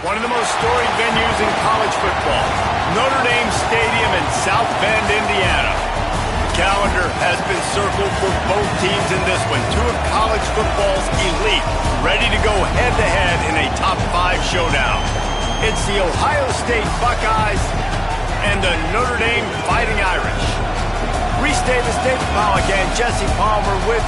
One of the most storied venues in college football, Notre Dame Stadium in South Bend, Indiana. The calendar has been circled for both teams in this one. Two of college football's elite, ready to go head-to-head in a top-5 showdown. It's the Ohio State Buckeyes and the Notre Dame Fighting Irish. Reese Davis, David Pollack, and Jesse Palmer with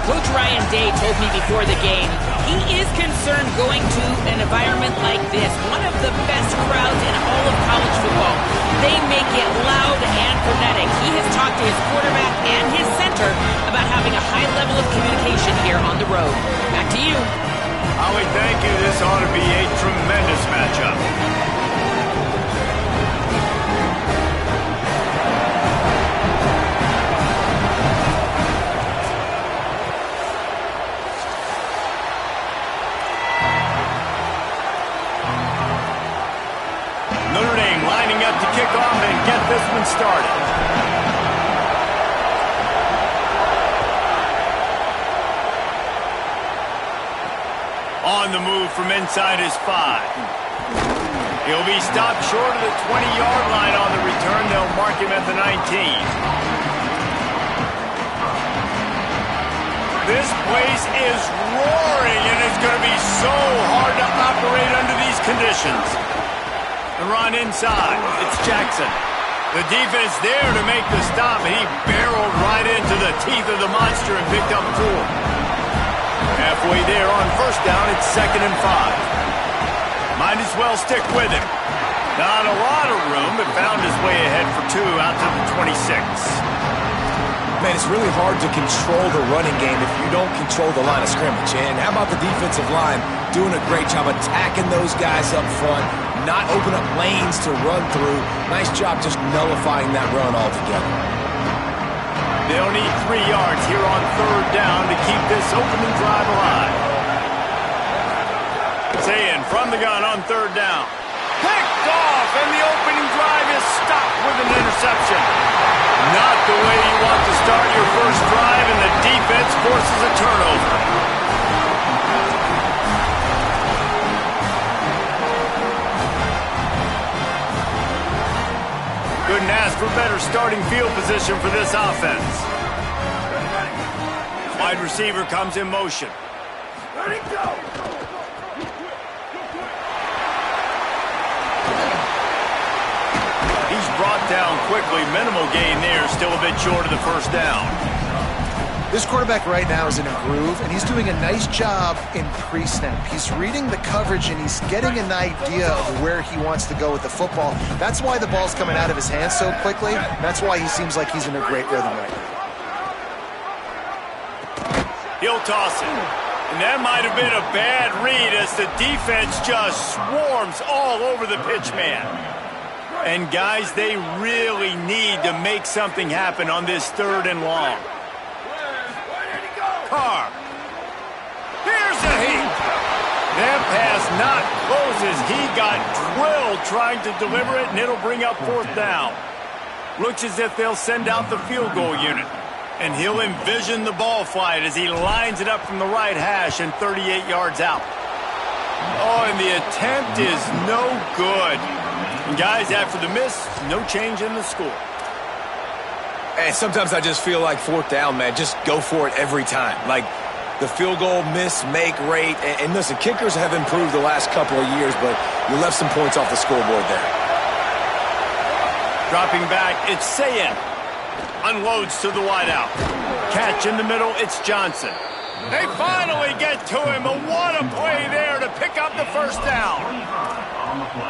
Coach Ryan Day told me before the game he is concerned going to an environment like this, one of the best crowds in all of college football. They make it loud and frenetic. He has talked to his quarterback and his center about having a high level of communication here on the road. Back to you. Holly, thank you. This ought to be a tremendous matchup. Notre Dame lining up to kick off and get this one started. On the move from inside his 5. He'll be stopped short of the 20-yard line on the return. They'll mark him at the 19. This place is roaring, and it's going to be so hard to operate under these conditions. The run inside. It's Jackson. The defense there to make the stop, and he barreled right into the teeth of the monster and picked up 4. Halfway there on first down, it's 2nd and 5. Might as well stick with him. Not a lot of room, but found his way ahead for 2 out to the 26. Man, it's really hard to control the running game if you don't control the line of scrimmage. And how about the defensive line doing a great job attacking those guys up front, not open up lanes to run through. Nice job just nullifying that run altogether. They'll need 3 yards here on 3rd down to keep this opening drive alive. Sayin from the gun on 3rd down. Picked off, and the opening drive is stopped with an interception. Not the way you want to start your first drive, and the defense forces a turnover. Couldn't ask for better starting field position for this offense. Wide receiver comes in motion. Ready, go! He's brought down quickly. Minimal gain there. Still a bit short of the first down. This quarterback right now is in a groove, and he's doing a nice job in pre-snap. He's reading the coverage, and he's getting an idea of where he wants to go with the football. That's why the ball's coming out of his hands so quickly. That's why he seems like he's in a great rhythm right now. He'll toss it. And that might have been a bad read as the defense just swarms all over the pitch man. And guys, they really need to make something happen on this 3rd and long. Carr. Here's a heat. That pass not closes. He got drilled trying to deliver it, and it'll bring up 4th down. Looks as if they'll send out the field goal unit. And he'll envision the ball flight as he lines it up from the right hash and 38 yards out. Oh, and the attempt is no good. And guys, after the miss, no change in the score. And sometimes I just feel like 4th down, man. Just go for it every time. Like the field goal, miss, make rate. And listen, kickers have improved the last couple of years, but you left some points off the scoreboard there. Dropping back, it's Sayin. Unloads to the wideout. Catch in the middle, it's Johnson. They finally get to him, but what a play there to pick up the first down.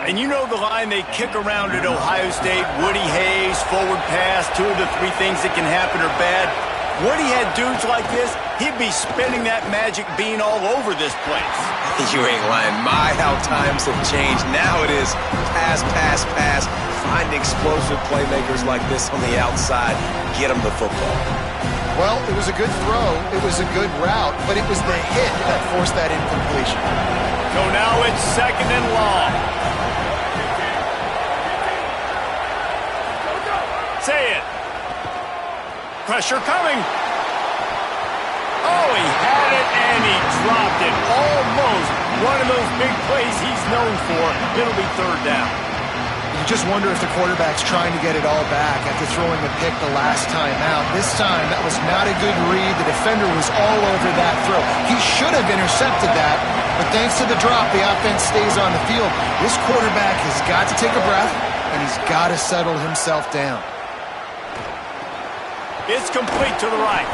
And you know the line they kick around at Ohio State, Woody Hayes, forward pass, 2 of the 3 things that can happen are bad. Woody had dudes like this, he'd be spinning that magic bean all over this place. You ain't lying. My, how times have changed. Now it is pass, pass, pass. Find explosive playmakers like this on the outside. Get them the football. Well, it was a good throw. It was a good route, but it was the hit that forced that incompletion. So now it's 2nd and long. Say it. Pressure coming. Oh, he had it and he dropped it. Almost one of those big plays he's known for. It'll be third down. You just wonder if the quarterback's trying to get it all back after throwing a pick the last time out. This time, that was not a good read. The defender was all over that throw. He should have intercepted that, but thanks to the drop, the offense stays on the field. This quarterback has got to take a breath, and he's got to settle himself down. It's complete to the right.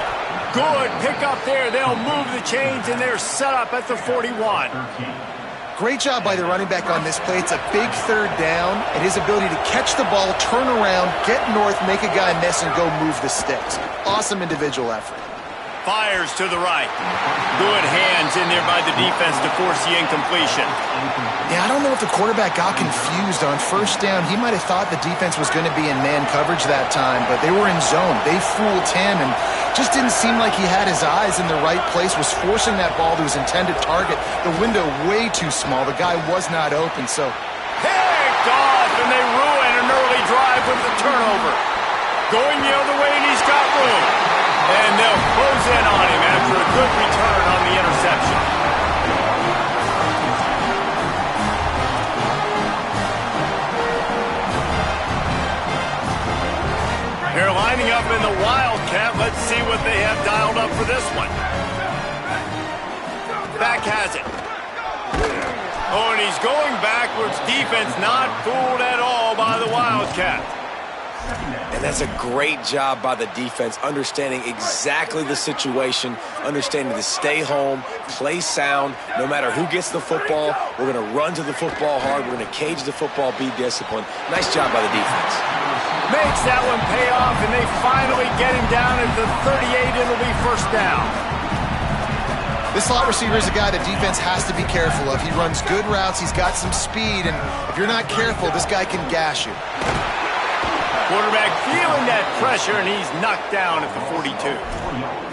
Good pick up there. They'll move the chains, and they're set up at the 41. Great job by the running back on this play. It's a big third down, and his ability to catch the ball, turn around, get north, make a guy miss, and go move the sticks. Awesome individual effort. Fires to the right. Good hands in there by the defense to force the incompletion. Yeah, I don't know if the quarterback got confused on first down. He might have thought the defense was going to be in man coverage that time, but they were in zone. They fooled him and just didn't seem like he had his eyes in the right place, was forcing that ball to his intended target. The window way too small. The guy was not open, so... Picked off, and they ruin an early drive with the turnover. Going the other way, and he's got room. And they'll close in on him after a good return on the interception. They're lining up in the Wildcat. Let's see what they have dialed up for this one. Back has it. Oh, and he's going backwards. Defense not fooled at all by the Wildcat. And that's a great job by the defense, understanding exactly the situation, understanding to stay home, play sound. No matter who gets the football, we're going to run to the football hard. We're going to cage the football, be disciplined. Nice job by the defense. Makes that one pay off, and they finally get him down at the 38. It'll be first down. This slot receiver is a guy the defense has to be careful of. He runs good routes. He's got some speed, and if you're not careful, this guy can gash you. Quarterback feeling that pressure, and he's knocked down at the 42.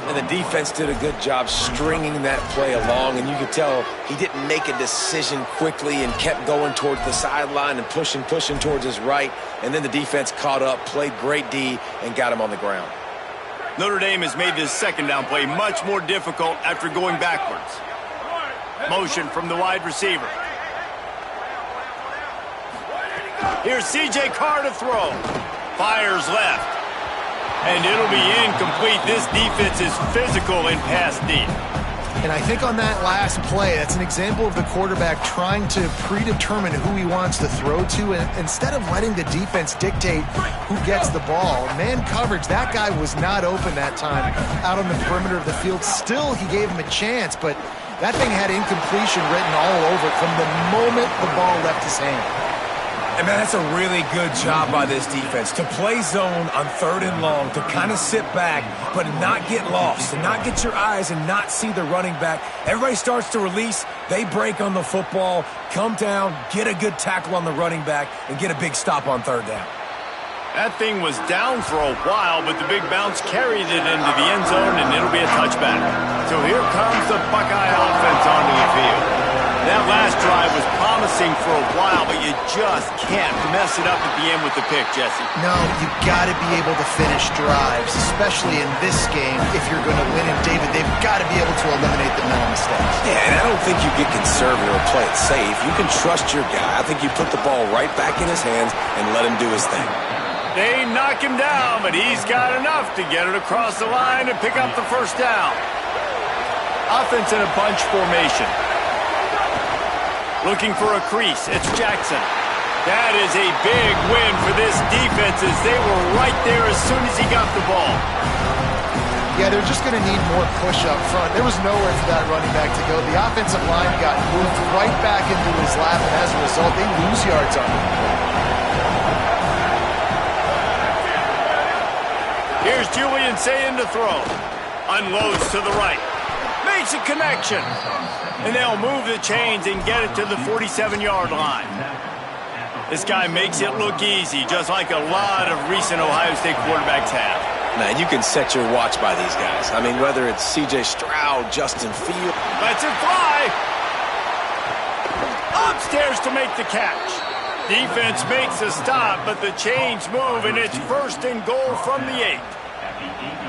And the defense did a good job stringing that play along, and you could tell he didn't make a decision quickly and kept going towards the sideline and pushing towards his right, and then the defense caught up, played great D, and got him on the ground. Notre Dame has made this second down play much more difficult after going backwards. Motion from the wide receiver. Here's C.J. Carr to throw. Fires left. And it'll be incomplete. This defense is physical in pass deep. And I think on that last play, that's an example of the quarterback trying to predetermine who he wants to throw to, and instead of letting the defense dictate who gets the ball. Man coverage, that guy was not open that time out on the perimeter of the field. Still, he gave him a chance, but that thing had incompletion written all over it from the moment the ball left his hand. And, man, that's a really good job by this defense to play zone on third and long, to kind of sit back, but not get lost, to not get your eyes and not see the running back. Everybody starts to release. They break on the football, come down, get a good tackle on the running back, and get a big stop on third down. That thing was down for a while, but the big bounce carried it into the end zone, and it'll be a touchback. So here comes the Buckeye offense onto the field. That last drive was promising for a while, but you just can't mess it up at the end with the pick, Jesse. No, you got to be able to finish drives, especially in this game. If you're going to win, and David, they've got to be able to eliminate the mental mistakes. Yeah, and I don't think you get conservative or play it safe. You can trust your guy. I think you put the ball right back in his hands and let him do his thing. They knock him down, but he's got enough to get it across the line and pick up the first down. Offense in a bunch formation. Looking for a crease. It's Jackson. That is a big win for this defense as they were right there as soon as he got the ball. Yeah, they're just going to need more push up front. There was nowhere for that running back to go. The offensive line got moved right back into his lap, and as a result, they lose yards on him. Here's Julian Sayin to throw. Unloads to the right. Makes a connection. And they'll move the chains and get it to the 47-yard line. This guy makes it look easy, just like a lot of recent Ohio State quarterbacks have. Man, you can set your watch by these guys. I mean, whether it's C.J. Stroud, Justin Fields. Lets it fly. Upstairs to make the catch. Defense makes a stop, but the chains move, and it's first and goal from the 8.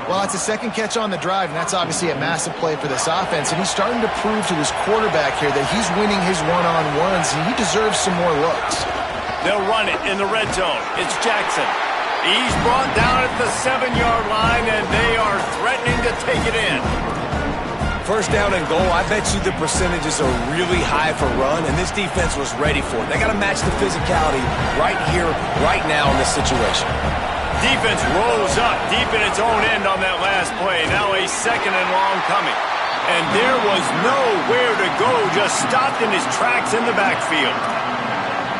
Well, it's a second catch on the drive, and that's obviously a massive play for this offense. And he's starting to prove to his quarterback here that he's winning his one-on-ones, and he deserves some more looks. They'll run it in the red zone. It's Jackson. He's brought down at the 7-yard line, and they are threatening to take it in. First down and goal, I bet you the percentages are really high for run, and this defense was ready for it. They got to match the physicality right here, right now in this situation. Defense rolls up deep in its own end on that last play. Now a 2nd and long coming. And there was nowhere to go, just stopped in his tracks in the backfield.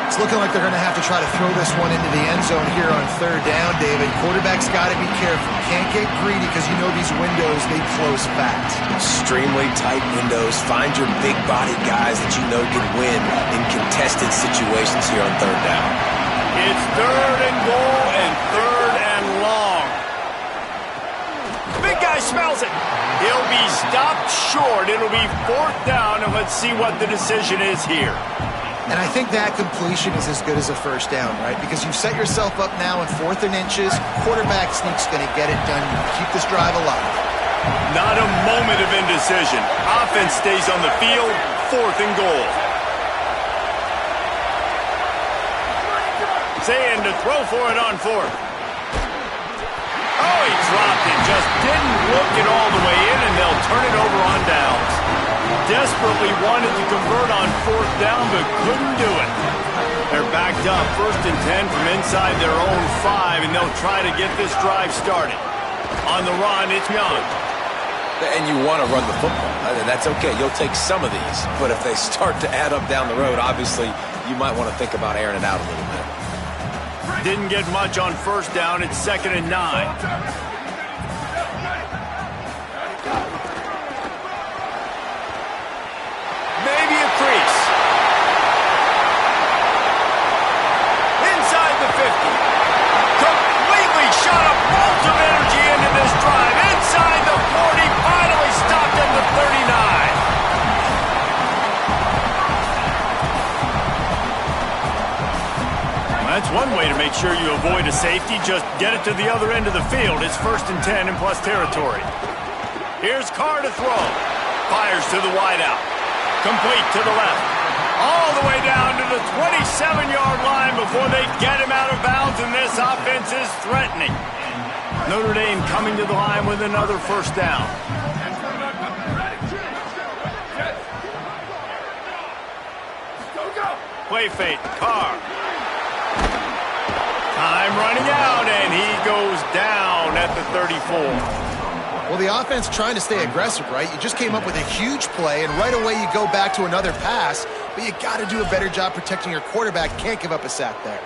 It's looking like they're going to have to try to throw this one into the end zone here on 3rd down, David. Quarterback's got to be careful. Can't get greedy because you know these windows, they close fast. Extremely tight windows. Find your big-body guys that you know can win in contested situations here on 3rd down. It's 3rd and goal and 3rd and long. Big guy smells it. He'll be stopped short. It'll be 4th down, and let's see what the decision is here. And I think that completion is as good as a first down, right? Because you've set yourself up now in 4th and inches. Quarterback sneak's going to get it done. Keep this drive alive. Not a moment of indecision. Offense stays on the field. 4th and goal. Saying to throw for it on 4th. Oh, he dropped it. Just didn't look it all the way in, and they'll turn it over on downs. Desperately wanted to convert on 4th down, but couldn't do it. They're backed up 1st and 10 from inside their own 5, and they'll try to get this drive started. On the run, it's Young. And you want to run the football. That's okay. You'll take some of these. But if they start to add up down the road, obviously, you might want to think about airing it out a little bit. Didn't get much on 1st down. It's 2nd and 9. Maybe a crease. Inside the 50. Completely shot a bolt of energy into this drive. Inside the 40. Finally stopped at the 39. That's one way to make sure you avoid a safety. Just get it to the other end of the field. It's 1st and 10 in plus territory. Here's Carr to throw. Fires to the wideout. Complete to the left. All the way down to the 27-yard line before they get him out of bounds, and this offense is threatening. Notre Dame coming to the line with another 1st down. Play fake. Carr. Time running out, and he goes down at the 34. Well, the offense trying to stay aggressive, right? You just came up with a huge play, and right away you go back to another pass, but you got to do a better job protecting your quarterback. Can't give up a sack there.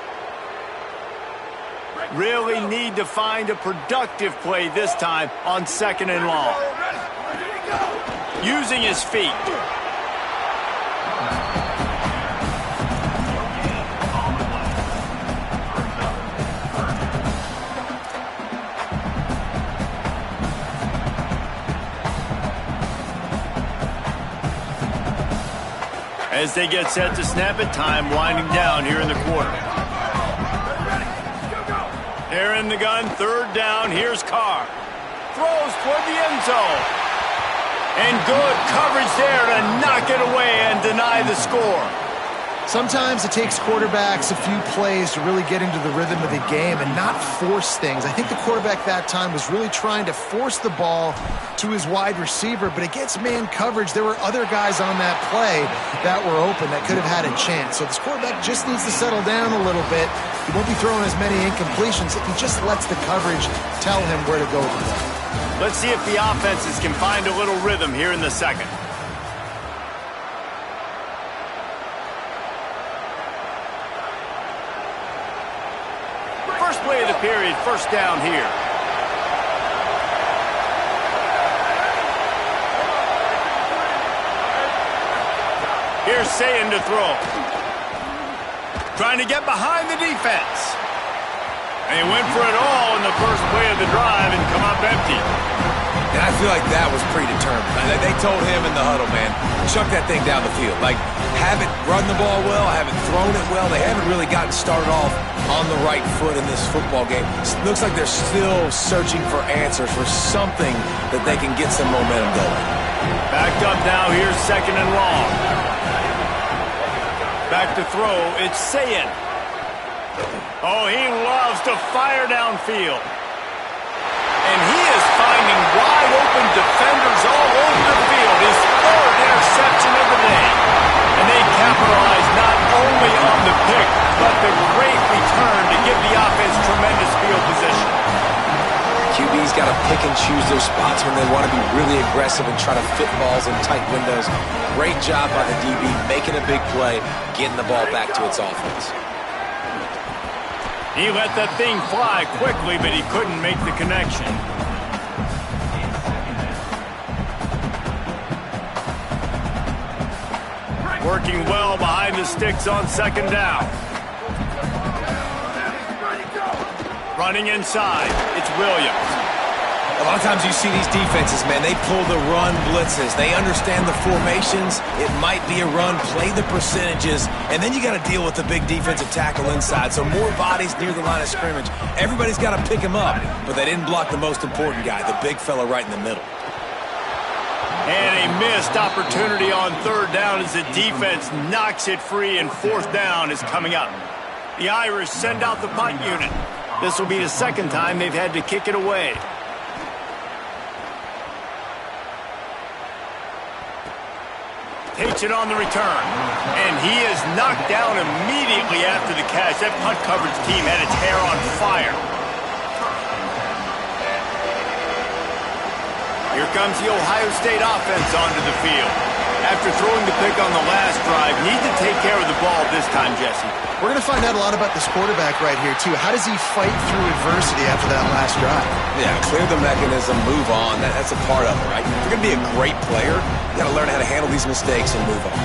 Really need to find a productive play this time on 2nd and long. Using his feet. As they get set to snap it, time winding down here in the quarter. They're in the gun, 3rd down. Here's Carr. Throws toward the end zone. And good coverage there to knock it away and deny the score. Sometimes it takes quarterbacks a few plays to really get into the rhythm of the game and not force things. I think the quarterback that time was really trying to force the ball to his wide receiver, but against man coverage, there were other guys on that play that were open that could have had a chance. So this quarterback just needs to settle down a little bit. He won't be throwing as many incompletions if he just lets the coverage tell him where to go with the ball. Let's see if the offenses can find a little rhythm here in the 2nd. First play of the period, 1st down here. Here's Sayin to throw. Trying to get behind the defense. And he went for it all in the first play of the drive and come up empty. And I feel like that was predetermined. They told him in the huddle, man, chuck that thing down the field. Like, haven't run the ball well, haven't thrown it well. They haven't really gotten started off on the right foot in this football game. It looks like they're still searching for answers, for something that they can get some momentum going. Backed up now, here's 2nd and long. Back to throw, it's Sayin. Oh, he loves to fire downfield. And he is finding wide-open defenders all over the field. His 3rd interception of the day. And they capitalize not only on the pick, but the great return to give the offense tremendous field position. QB's got to pick and choose their spots when they want to be really aggressive and try to fit balls in tight windows. Great job by the DB, making a big play, getting the ball back to its offense. He let that thing fly quickly, but he couldn't make the connection. Working well behind the sticks on 2nd down. Running inside, it's Williams. A lot of times you see these defenses, man, they pull the run blitzes. They understand the formations. It might be a run, play the percentages, and then you got to deal with the big defensive tackle inside. So more bodies near the line of scrimmage. Everybody's got to pick him up, but they didn't block the most important guy, the big fella right in the middle. And a missed opportunity on 3rd down as the defense knocks it free, and 4th down is coming up. The Irish send out the punt unit. This will be the 2nd time they've had to kick it away. Takes it on the return. And he is knocked down immediately after the catch. That punt coverage team had its hair on fire. Here comes the Ohio State offense onto the field. After throwing the pick on the last drive, need to take care of the ball this time, Jesse. We're going to find out a lot about this quarterback right here, too. How does he fight through adversity after that last drive? Yeah, clear the mechanism, move on. That's a part of it, right? If you're going to be a great player, you got to learn how to handle these mistakes and move on.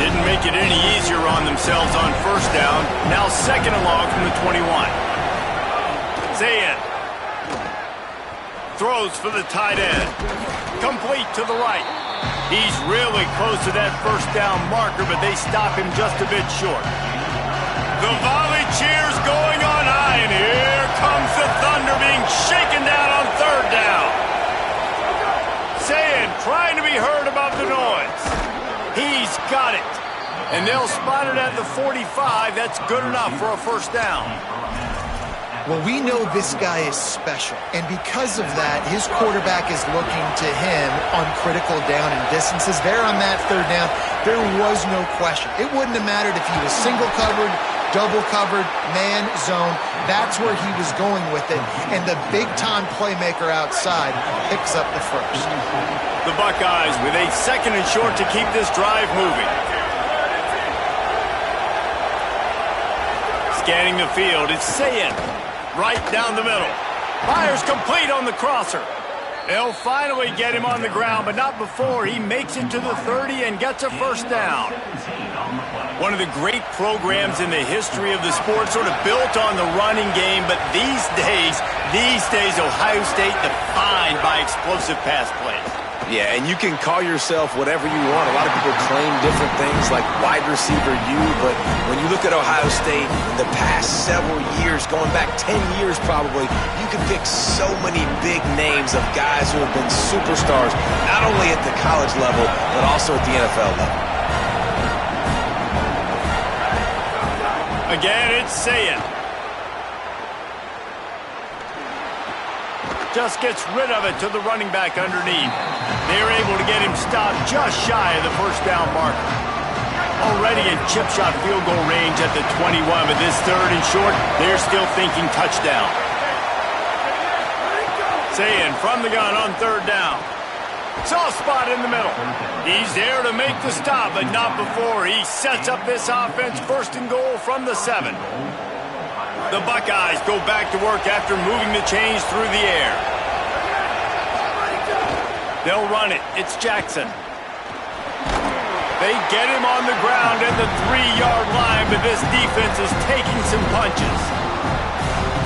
Didn't make it any easier on themselves on 1st down. Now 2nd and long from the 21. Zayn throws for the tight end. Complete to the right. He's really close to that 1st down marker, but they stop him just a bit short. The volley cheers going on high, and here comes the Thunder being shaken down on 3rd down. Zayn trying to be heard above the noise. He's got it. And they'll spot it at the 45. That's good enough for a 1st down. Well, we know this guy is special, and because of that, his quarterback is looking to him on critical down and distances. There on that 3rd down, there was no question. It wouldn't have mattered if he was single covered, double covered, man, zone. That's where he was going with it, and the big-time playmaker outside picks up the 1st. The Buckeyes with a 2nd and short to keep this drive moving. Scanning the field, it's Sayin. Right down the middle. Fires complete on the crosser. They'll finally get him on the ground, but not before he makes it to the 30 and gets a 1st down. One of the great programs in the history of the sport, sort of built on the running game, but these days, Ohio State defined by explosive pass plays. Yeah, and you can call yourself whatever you want. A lot of people claim different things like wide receiver U, but when you look at Ohio State in the past several years, going back 10 years probably, you can pick so many big names of guys who have been superstars, not only at the college level, but also at the NFL level. Again, it's Sayin. Just gets rid of it to the running back underneath. They're able to get him stopped just shy of the 1st down marker. Already in chip shot field goal range at the 21, but this 3rd and short, they're still thinking touchdown. Sayin from the gun on 3rd down. Soft spot in the middle. He's there to make the stop, but not before he sets up this offense 1st and goal from the 7. The Buckeyes go back to work after moving the chains through the air. They'll run it. It's Jackson. They get him on the ground at the 3-yard line, but this defense is taking some punches.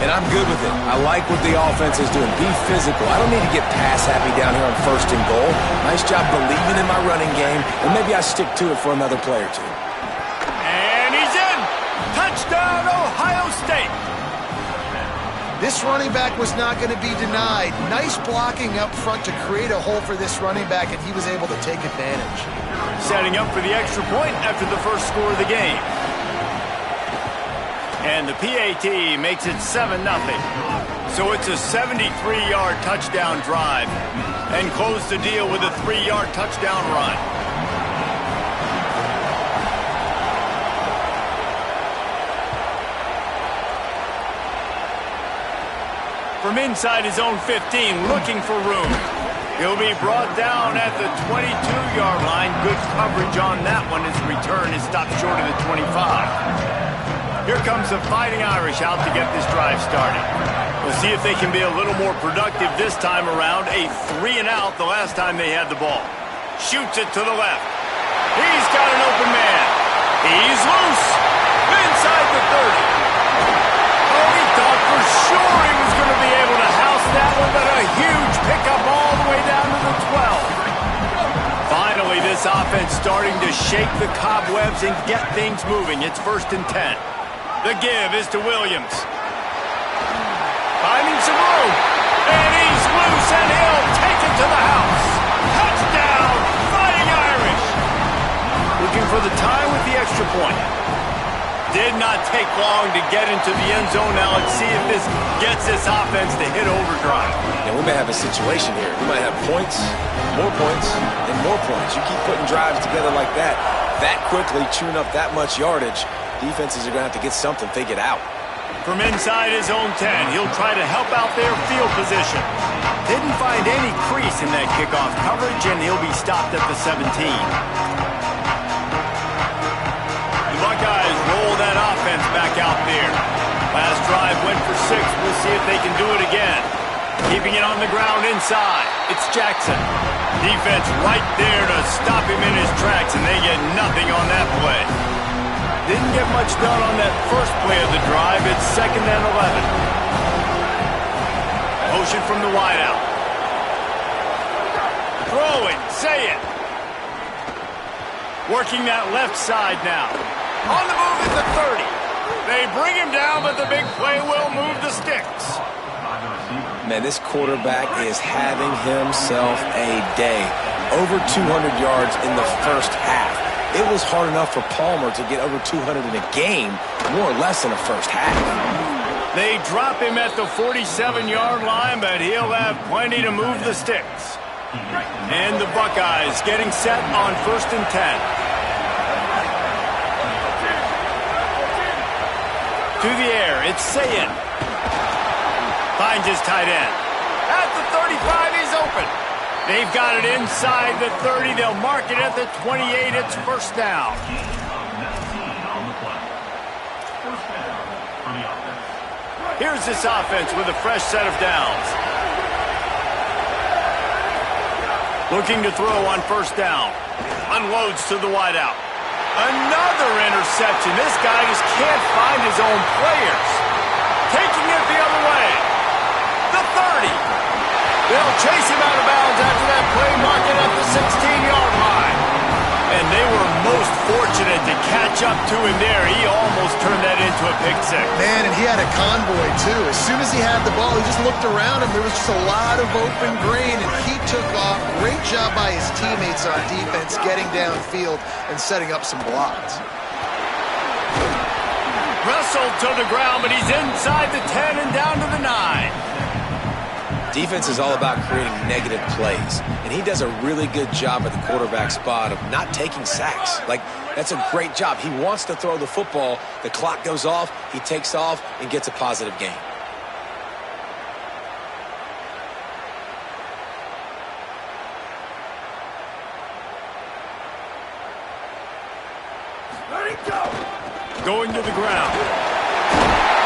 And I'm good with it. I like what the offense is doing. Be physical. I don't need to get pass happy down here on 1st and goal. Nice job believing in my running game, and maybe I stick to it for another play or two. And he's in! Touchdown, Ohio State! This running back was not going to be denied. Nice blocking up front to create a hole for this running back, and he was able to take advantage. Setting up for the extra point after the first score of the game. And the PAT makes it 7-0. So it's a 73-yard touchdown drive. And close the deal with a 3-yard touchdown run. From inside his own 15, looking for room. He'll be brought down at the 22-yard line. Good coverage on that one as the return is stopped short of the 25. Here comes the Fighting Irish out to get this drive started. We'll see if they can be a little more productive this time around. A 3-and-out the last time they had the ball. Shoots it to the left. He's got an open man. He's loose. Inside the 30. Oh, he thought for sure he was going to be able to house that one, but a huge pickup all the way down to the 12. Finally, this offense starting to shake the cobwebs and get things moving. It's 1st and 10. The give is to Williams. Finding some room. And he's loose, and he'll take it to the house. Touchdown, Fighting Irish. Looking for the tie with the extra point. Did not take long to get into the end zone. Now let's see if this gets this offense to hit overdrive. And we may have a situation here. We might have points, and more points. You keep putting drives together like that quickly, chewing up that much yardage, defenses are going to have to get something figured out. From inside his own 10, he'll try to help out their field position. Didn't find any crease in that kickoff coverage, and he'll be stopped at the 17. The Buckeyes roll that offense back out there. Last drive went for 6. We'll see if they can do it again. Keeping it on the ground inside. It's Jackson. Defense right there to stop him in his tracks, and they get nothing on that play. Didn't get much done on that first play of the drive. It's 2nd and 11. Motion from the wideout. Throwing, say it. Working that left side now. On the move at the 30. They bring him down, but the big play will move the sticks. Man, this quarterback is having himself a day. Over 200 yards in the first half. It was hard enough for Palmer to get over 200 in a game, more or less in the first half. They drop him at the 47-yard line, but he'll have plenty to move the sticks. And the Buckeyes getting set on 1st and 10. To the air, it's Sayin. Finds his tight end. At the 35, he's open. They've got it inside the 30. They'll mark it at the 28. It's 1st down. Here's this offense with a fresh set of downs. Looking to throw on 1st down. Unloads to the wideout. Another interception. This guy just can't find his own players. Taking it the other way. The 30. They'll chase him out of bounds after that play, mark it at the 16-yard line. And they were most fortunate to catch up to him there. He almost turned that into a pick six. Man, and he had a convoy, too. As soon as he had the ball, he just looked around him. There was just a lot of open grain, and he took off. Great job by his teammates on defense, getting downfield and setting up some blocks. Wrestled to the ground, but he's inside the 10 and down to the 9. Defense is all about creating negative plays, and he does a really good job at the quarterback spot of not taking sacks. Like, that's a great job. He wants to throw the football. The clock goes off, he takes off, and gets a positive gain. Going to the ground.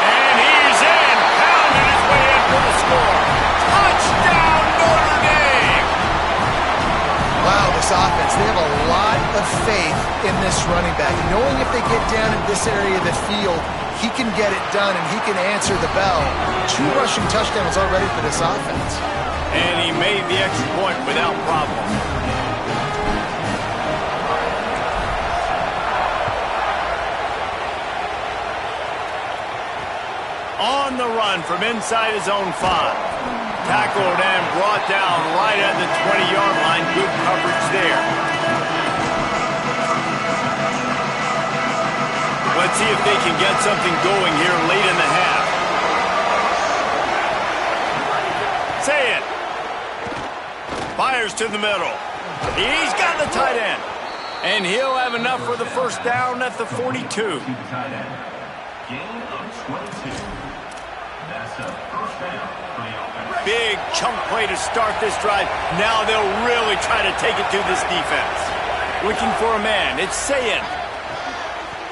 And he's in. Pounding his way in for the score. Touchdown, Notre Dame! Wow, the Bucs offense, they have a lot of faith in this running back, knowing if they get down in this area of the field, he can get it done and he can answer the bell. 2 rushing touchdowns already for this offense. And he made the extra point without problem. On the run from inside his own 5. Tackled and brought down right at the 20-yard line. Good coverage there. Let's see if they can get something going here late in the half. Say it. Fires to the middle. He's got the tight end. And he'll have enough for the first down at the 42. Gain of 22. That's a first down for the offense. Big chunk play to start this drive. Now they'll really try to take it to this defense. Looking for a man. It's Sayin.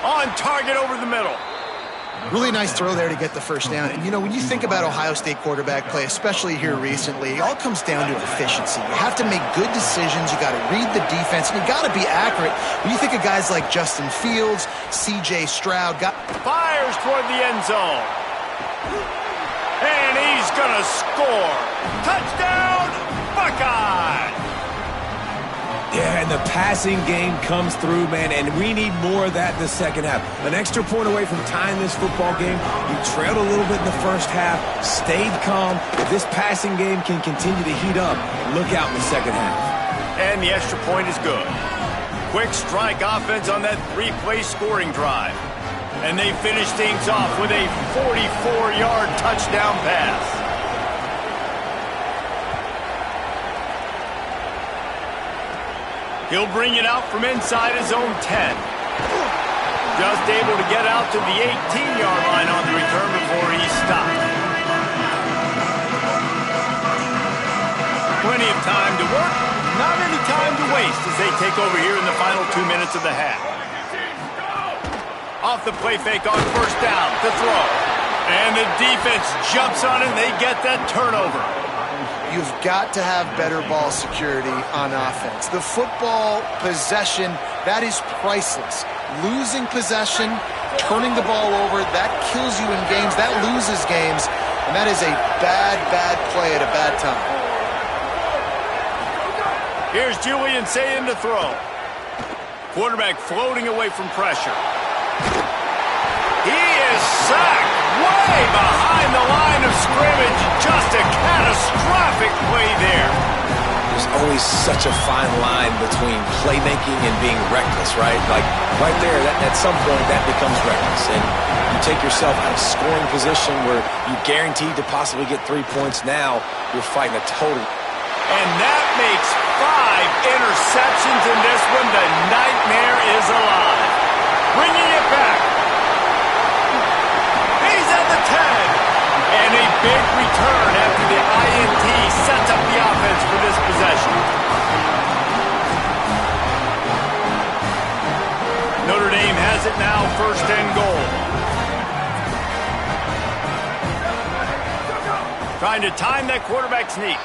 On target over the middle. Really nice throw there to get the first down. And, you know, when you think about Ohio State quarterback play, especially here recently, it all comes down to efficiency. You have to make good decisions. You got to read the defense, and you got to be accurate. When you think of guys like Justin Fields, C.J. Stroud. Fires toward the end zone. And he's going to score. Touchdown, Buckeye! Yeah, and the passing game comes through, man, and we need more of that in the second half. An extra point away from tying this football game. You trailed a little bit in the first half, stayed calm. If this passing game can continue to heat up, look out in the second half. And the extra point is good. Quick strike offense on that 3-play scoring drive. And they finish things off with a 44-yard touchdown pass. He'll bring it out from inside his own 10. Just able to get out to the 18-yard line on the return before he's stopped. Plenty of time to work, not any time to waste as they take over here in the final 2 minutes of the half. Off the play fake on first down to throw. And the defense jumps on it and they get that turnover. You've got to have better ball security on offense. The football possession, that is priceless. Losing possession, turning the ball over, that kills you in games, that loses games, and that is a bad, bad play at a bad time. Here's Julian Sayin to throw. Quarterback floating away from pressure. He is sacked way behind the line of scrimmage. Just a catastrophic play there. There's always such a fine line between playmaking and being reckless, right? Like, right there, at some point, that becomes reckless. And you take yourself out of scoring position where you guaranteed to possibly get 3 points. Now, you're fighting a total. And that makes 5 interceptions in this one. The nightmare is alive. Bringing it back. He's at the 10. And a big return after the INT sets up the offense for this possession. Notre Dame has it now, 1st and goal. Trying to time that quarterback sneak.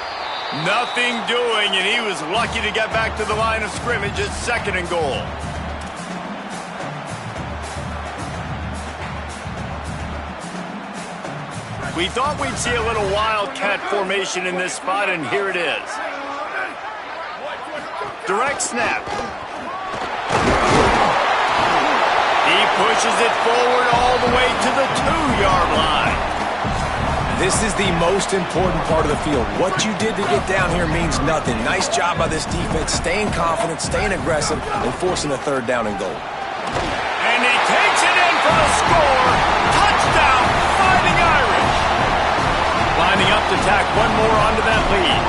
Nothing doing, and he was lucky to get back to the line of scrimmage at 2nd and goal. We thought we'd see a little wildcat formation in this spot, and here it is. Direct snap. He pushes it forward all the way to the 2-yard line. This is the most important part of the field. What you did to get down here means nothing. Nice job by this defense, staying confident, staying aggressive, and forcing a 3rd down and goal. And he takes it in for the score. Touchdown, Fighting Irish. Lining up to tack one more onto that lead.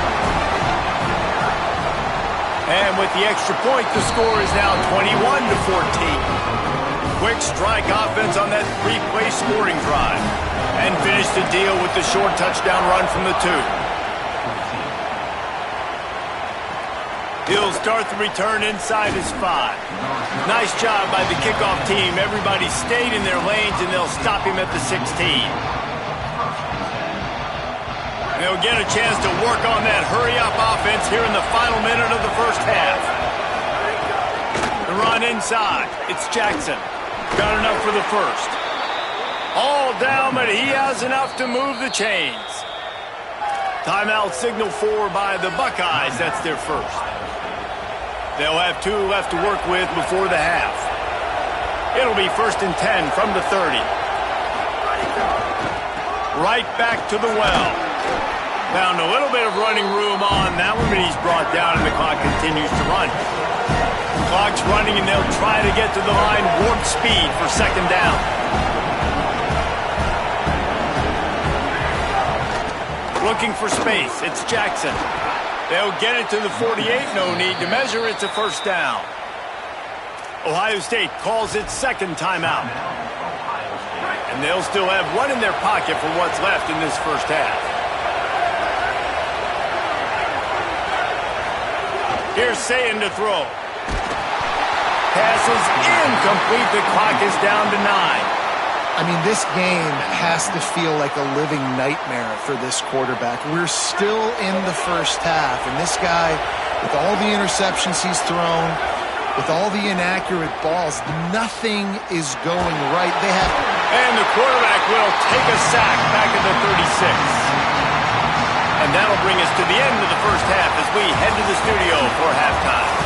And with the extra point, the score is now 21-14. Quick strike offense on that 3-play scoring drive. And finish the deal with the short touchdown run from the 2. He'll start the return inside his 5. Nice job by the kickoff team. Everybody stayed in their lanes, and they'll stop him at the 16. They'll get a chance to work on that hurry-up offense here in the final minute of the first half. run inside. It's Jackson. Got enough for the first. All down, but he has enough to move the chains. Timeout signal for by the Buckeyes. That's their first. They'll have 2 left to work with before the half. It'll be 1st and 10 from the 30. Right back to the well. Found a little bit of running room on that one, but he's brought down and the clock continues to run. Clock's running and they'll try to get to the line warp speed for 2nd down. Looking for space. It's Jackson. They'll get it to the 48. No need to measure. It's a 1st down. Ohio State calls its 2nd timeout. And they'll still have 1 in their pocket for what's left in this 1st half. Here's Sayin to throw. Pass is incomplete. The clock is down to 9. I mean, this game has to feel like a living nightmare for this quarterback. We're still in the 1st half, and this guy, with all the interceptions he's thrown, with all the inaccurate balls, nothing is going right. And the quarterback will take a sack back at the 36. And that'll bring us to the end of the 1st half as we head to the studio for halftime.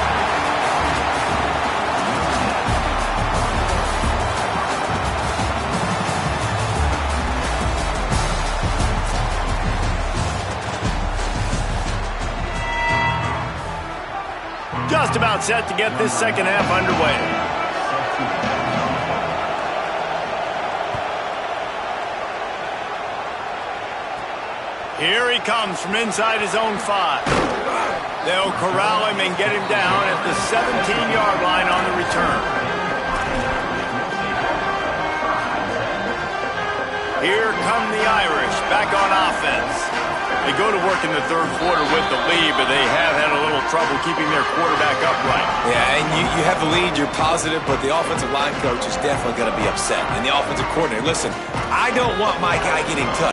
Just about set to get this 2nd half underway. Here he comes from inside his own 5. They'll corral him and get him down at the 17-yard line on the return. Here come the Irish back on offense. They go to work in the 3rd quarter with the lead, but they have had a little trouble keeping their quarterback upright. Yeah, and you have the lead, you're positive, but the offensive line coach is definitely going to be upset. And the offensive coordinator, listen, I don't want my guy getting touched.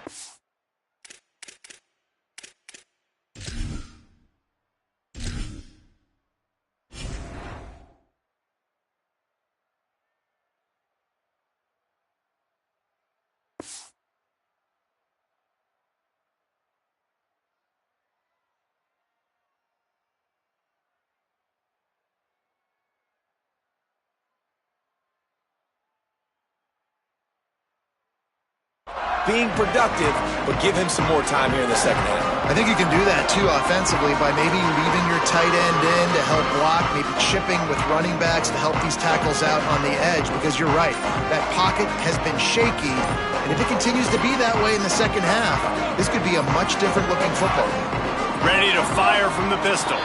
Being productive, but give him some more time here in the 2nd half. I think you can do that, too, offensively, by maybe leaving your tight end in to help block, maybe chipping with running backs to help these tackles out on the edge, because you're right, that pocket has been shaky, and if it continues to be that way in the 2nd half, this could be a much different-looking football game. Ready to fire from the pistol.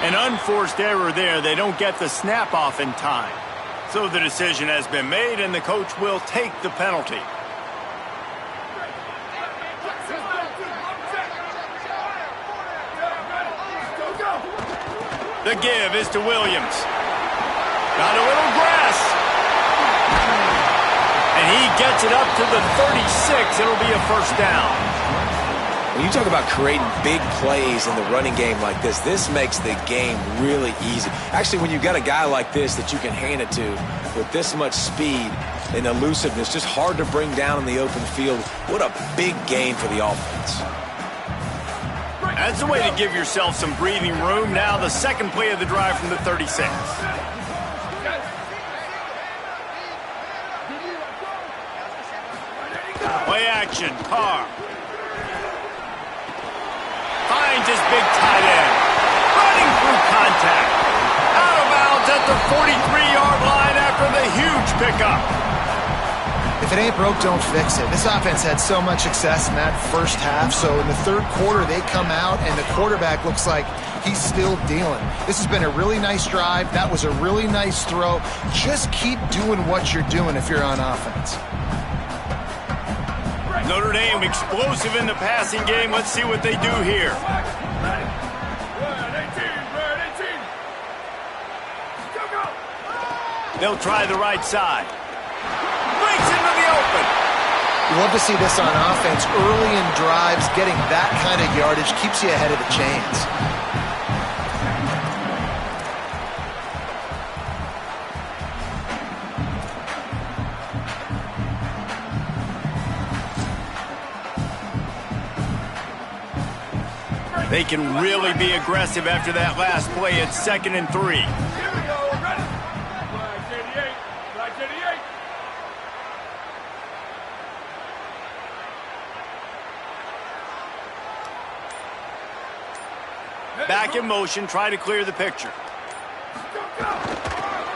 An unforced error there. They don't get the snap off in time. So the decision has been made, and the coach will take the penalty. The give is to Williams. Got a little grass. And he gets it up to the 36. It'll be a 1st down. When you talk about creating big plays in the running game like this makes the game really easy. Actually, when you've got a guy like this that you can hand it to with this much speed and elusiveness, just hard to bring down in the open field, what a big game for the offense. That's the way to give yourself some breathing room. Now the 2nd play of the drive from the 36. Play action, Carr. Finds his big tight end. Running through contact. Out of bounds at the 43-yard line after the huge pickup. If it ain't broke, don't fix it. This offense had so much success in that 1st half, so in the 3rd quarter, they come out, and the quarterback looks like he's still dealing. This has been a really nice drive. That was a really nice throw. Just keep doing what you're doing if you're on offense. Notre Dame explosive in the passing game. Let's see what they do here. They'll try the right side. Breaks into the open. You love to see this on offense. Early in drives, getting that kind of yardage keeps you ahead of the chains. They can really be aggressive after that last play. It's 2nd and 3. Here we go. Ready? Flags 88. Flags 88. Back in motion, try to clear the picture.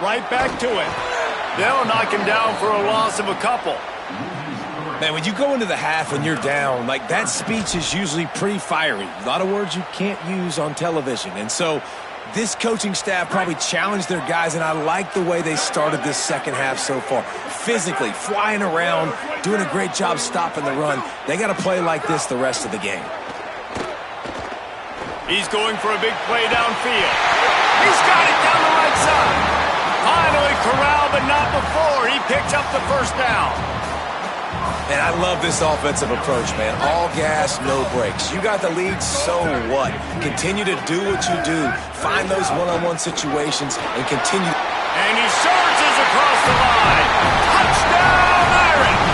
Right back to it. They'll knock him down for a loss of a couple. Man, when you go into the half and you're down, like, that speech is usually pretty fiery. A lot of words you can't use on television. And so this coaching staff probably challenged their guys, and I like the way they started this second half so far. Physically, flying around, doing a great job stopping the run. They got to play like this the rest of the game. He's going for a big play downfield. He's got it down the right side. Finally corralled, but not before. He picks up the first down. And I love this offensive approach, man. All gas, no brakes. You got the lead, so what? Continue to do what you do. Find those one-on-one situations and continue. And he surges across the line. Touchdown, Irish!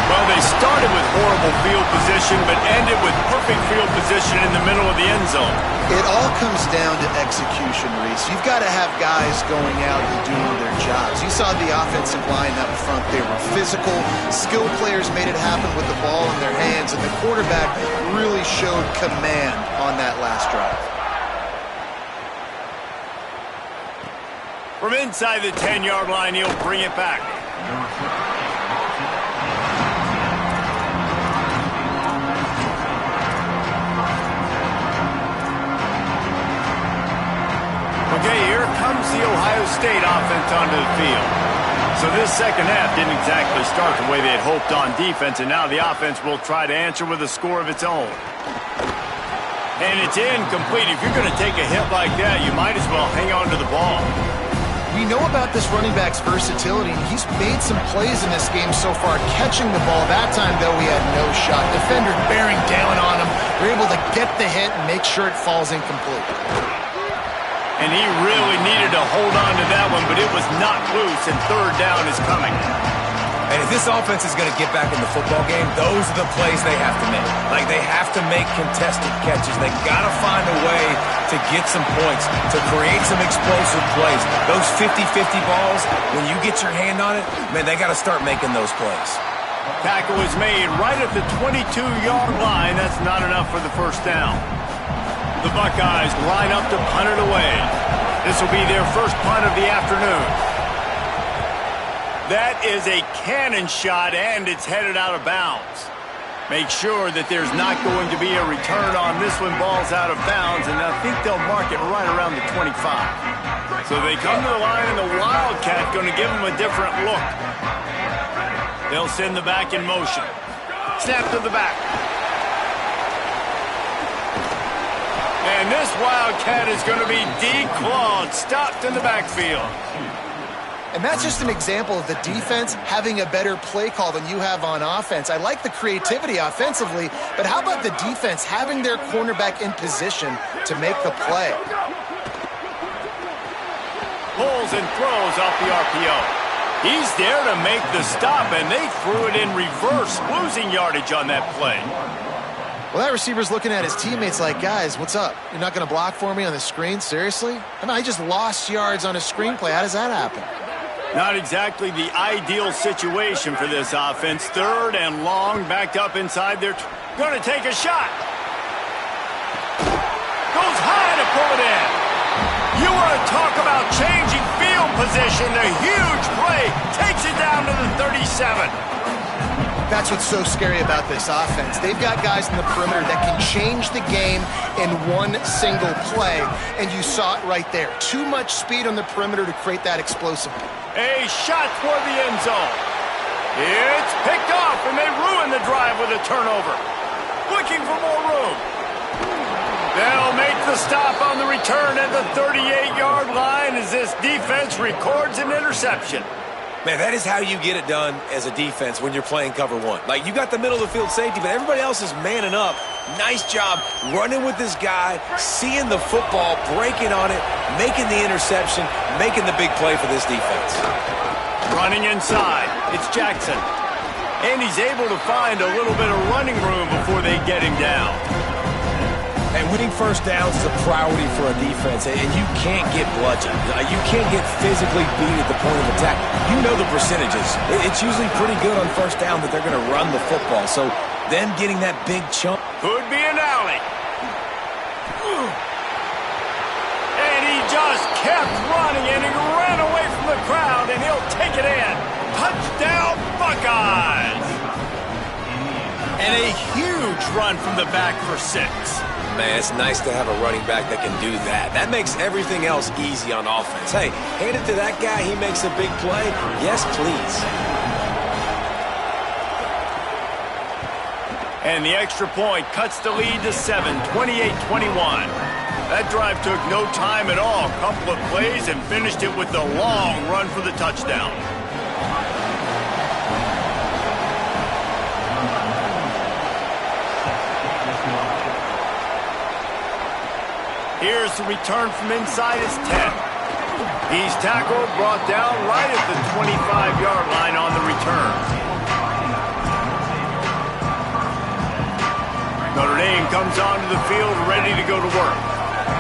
Well, they started with horrible field position, but ended with perfect field position in the middle of the end zone. It all comes down to execution, Reese. You've got to have guys going out and doing their jobs. You saw the offensive line up front. They were physical. Skilled players made it happen with the ball in their hands, and the quarterback really showed command on that last drive. From inside the 10-yard line, he'll bring it back. Okay, here comes the Ohio State offense onto the field. So this second half didn't exactly start the way they had hoped on defense, and now the offense will try to answer with a score of its own. And it's incomplete. If you're going to take a hit like that, you might as well hang on to the ball. We know about this running back's versatility. He's made some plays in this game so far, catching the ball. That time, though, he had no shot. Defenders bearing down on him. They're able to get the hit and make sure it falls incomplete. And he really needed to hold on to that one, but it was not loose, and third down is coming. And if this offense is going to get back in the football game, those are the plays they have to make. Like, they have to make contested catches. They got to find a way to get some points, to create some explosive plays. Those 50-50 balls, when you get your hand on it, man, they got to start making those plays. Tackle is made right at the 22-yard line. That's not enough for the first down. The Buckeyes line up to punt it away. This will be their first punt of the afternoon. That is a cannon shot, and it's headed out of bounds. Make sure that there's not going to be a return on this one. Ball's out of bounds, and I think they'll mark it right around the 25. So they come to the line, and the Wildcat going to give them a different look. They'll send the back in motion. Snap to the back. And this Wildcat is going to be declawed, stopped in the backfield. And that's just an example of the defense having a better play call than you have on offense. I like the creativity offensively, but how about the defense having their cornerback in position to make the play? Pulls and throws off the RPO. He's there to make the stop, and they threw it in reverse, losing yardage on that play. Well, that receiver's looking at his teammates like, guys, what's up? You're not going to block for me on the screen? Seriously? I mean, I just lost yards on a screenplay. How does that happen? Not exactly the ideal situation for this offense. Third and long, backed up inside. They're going to take a shot. Goes high to pull it in. You want to talk about changing field position. A huge play takes it down to the 37. That's what's so scary about this offense. They've got guys in the perimeter that can change the game in one single play, and you saw it right there. Too much speed on the perimeter to create that explosive. A shot toward the end zone. It's picked off, and they ruin the drive with a turnover. Looking for more room. They'll make the stop on the return at the 38-yard line as this defense records an interception. Man, that is how you get it done as a defense when you're playing cover one. Like, you got the middle of the field safety, but everybody else is manning up. Nice job running with this guy, seeing the football, breaking on it, making the interception, making the big play for this defense. Running inside, it's Jackson. And he's able to find a little bit of running room before they get him down. Hey, winning first downs is a priority for a defense, and you can't get bludgeoned. You can't get physically beat at the point of attack. You know the percentages. It's usually pretty good on first down that they're going to run the football. So them getting that big chunk. Could be an alley. And he just kept running, and he ran away from the crowd, and he'll take it in. Touchdown, Buckeyes! And a huge run from the back for 6. Man, it's nice to have a running back that can do that. That makes everything else easy on offense. Hey, hand it to that guy, he makes a big play. Yes, please. And the extra point cuts the lead to 7, 28-21. That drive took no time at all. Couple of plays and finished it with the long run for the touchdown. Here's the return from inside his 10. He's tackled, brought down right at the 25-yard line on the return. Notre Dame comes onto the field ready to go to work.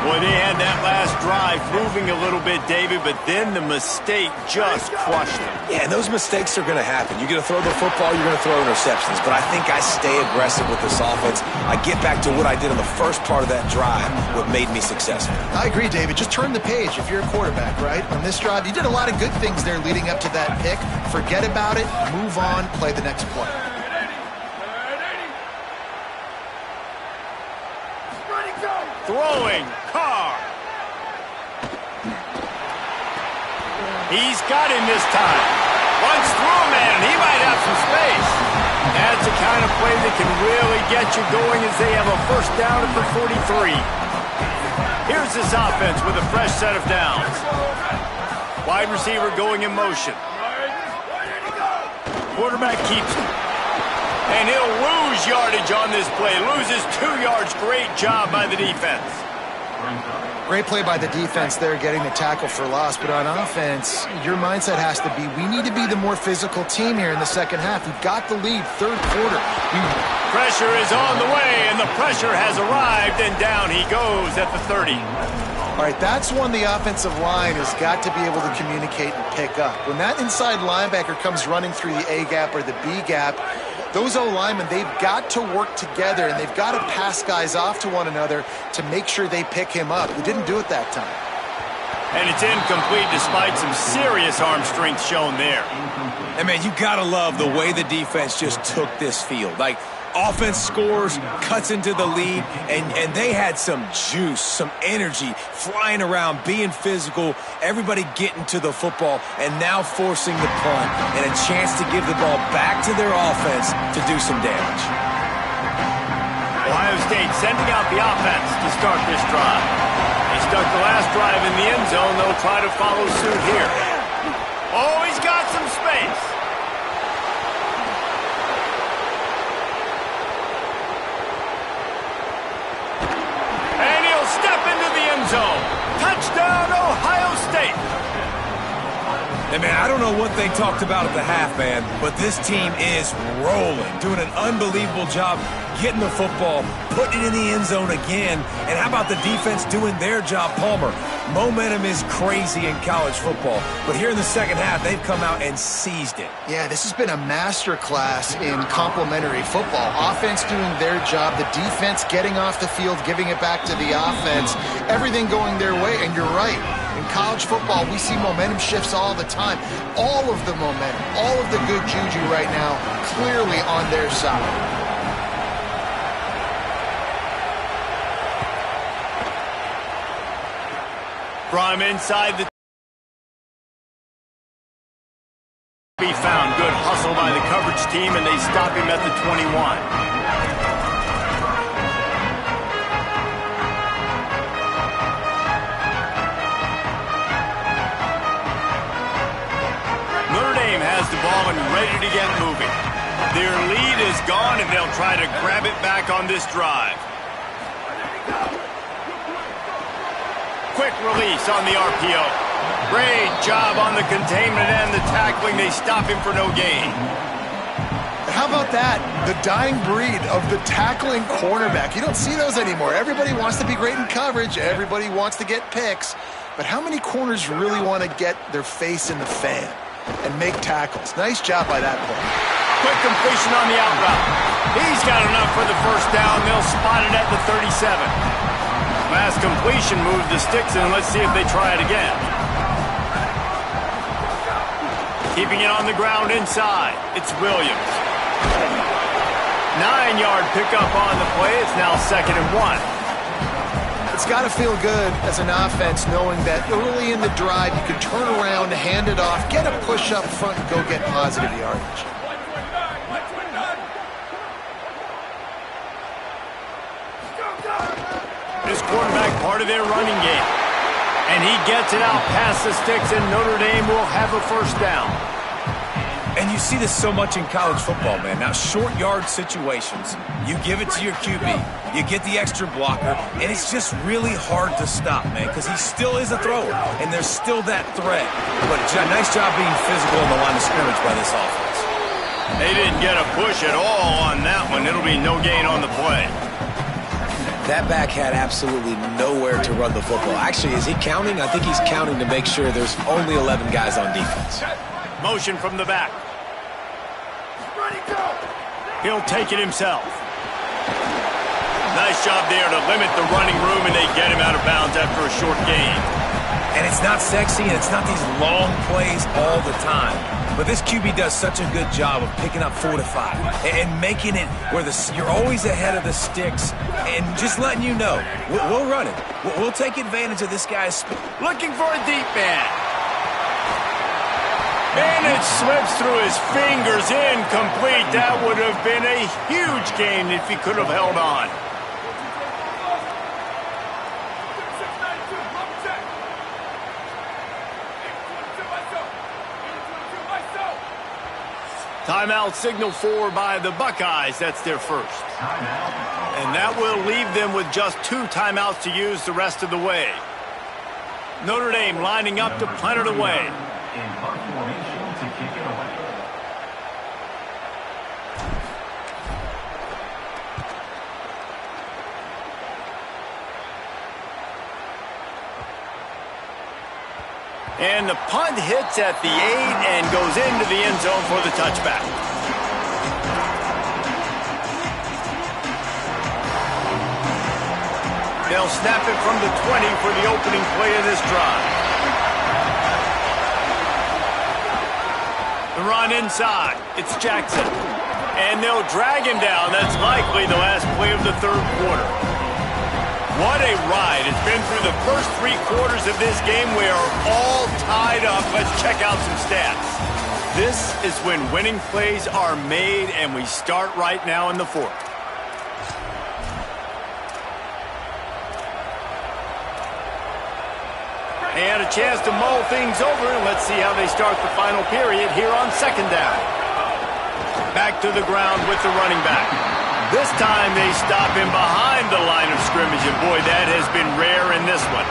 Boy, they had that last drive moving a little bit, David, but then the mistake just crushed them. Yeah, and those mistakes are going to happen. You're going to throw the football, you're going to throw interceptions. But I think I stay aggressive with this offense. I get back to what I did in the first part of that drive, what made me successful. I agree, David. Just turn the page if you're a quarterback, right? On this drive, you did a lot of good things there leading up to that pick. Forget about it, move on, play the next play. Throwing, Carr. He's got him this time. Runs through a man, he might have some space. That's the kind of play that can really get you going as they have a first down at the 43. Here's this offense with a fresh set of downs. Wide receiver going in motion. Quarterback keeps it. And he'll lose yardage on this play. Loses 2 yards. Great job by the defense. Great play by the defense there, getting the tackle for loss. But on offense, your mindset has to be, we need to be the more physical team here in the second half. We've got the lead, third quarter. Pressure is on the way, and the pressure has arrived, and down he goes at the 30. All right, that's one the offensive line has got to be able to communicate and pick up. When that inside linebacker comes running through the A gap or the B gap, those O-linemen, they've got to work together, and they've got to pass guys off to one another to make sure they pick him up. They didn't do it that time. And it's incomplete despite some serious arm strength shown there. And, man, you got to love the way the defense just took this field. Like, offense scores, cuts into the lead, and they had some juice, some energy, flying around, being physical, everybody getting to the football, and now forcing the punt, and a chance to give the ball back to their offense to do some damage. Ohio State sending out the offense to start this drive. They stuck the last drive in the end zone. They'll try to follow suit here. Oh, he's got some space. Step into the end zone. Touchdown, Ohio State. And, man, I don't know what they talked about at the half, man, but this team is rolling, doing an unbelievable job getting the football, putting it in the end zone again. And how about the defense doing their job, Palmer? Momentum is crazy in college football, but here in the second half, they've come out and seized it. Yeah, this has been a master class in complementary football. Offense doing their job, the defense getting off the field, giving it back to the offense, everything going their way. And you're right, in college football, we see momentum shifts all the time. All of the momentum, all of the good juju right now, clearly on their side. From inside the be found. Good hustle by the coverage team, and they stop him at the 21. Notre Dame has the ball and ready to get moving. Their lead is gone, and they'll try to grab it back on this drive. Quick release on the RPO. Great job on the containment and the tackling. They stop him for no gain. how about that? The dying breed of the tackling cornerback. You don't see those anymore. Everybody wants to be great in coverage. Everybody wants to get picks. But how many corners really want to get their face in the fan and make tackles? Nice job by that play. Quick completion on the out route. He's got enough for the first down. They'll spot it at the 37. Last completion moved the sticks in. Let's see if they try it again. Keeping it on the ground inside. It's Williams. 9-yard pickup on the play. It's now 2nd and 1. It's got to feel good as an offense knowing that early in the drive you can turn around, hand it off, get a push up front, and go get positive yardage. This quarterback part of their running game. And he gets it out past the sticks, and Notre Dame will have a first down. And you see this so much in college football, man. Now, short yard situations, you give it to your QB, you get the extra blocker, and it's just really hard to stop, man, because he still is a thrower, and there's still that threat. But nice job being physical in the line of scrimmage by this offense. They didn't get a push at all on that one. It'll be no gain on the play. That back had absolutely nowhere to run the football. Actually, is he counting? I think he's counting to make sure there's only 11 guys on defense. Motion from the back. He'll take it himself. Nice job there to limit the running room, and they get him out of bounds after a short gain. And it's not sexy, and it's not these long plays all the time. But this QB does such a good job of picking up 4 to 5 and making it where you're always ahead of the sticks and just letting you know, we'll run it. We'll take advantage of this guy's speed. Looking for a deep man. And it slips through his fingers, incomplete. That would have been a huge gain if he could have held on. Timeout signal for by the Buckeyes. That's their first. And that will leave them with just 2 timeouts to use the rest of the way. Notre Dame lining up to punt it away. In punt formation to kick it away. And the punt hits at the 8 and goes into the end zone for the touchback. They'll snap it from the 20 for the opening play of this drive. The run inside. It's Jackson. And they'll drag him down. That's likely the last play of the third quarter. What a ride. It's been through the first 3 quarters of this game. We are all tied up. Let's check out some stats. This is when winning plays are made, and we start right now in the 4th. They had a chance to mull things over, and let's see how they start the final period here on 2nd down. Back to the ground with the running back. This time they stop him behind the line of scrimmage, and boy, that has been rare in this one.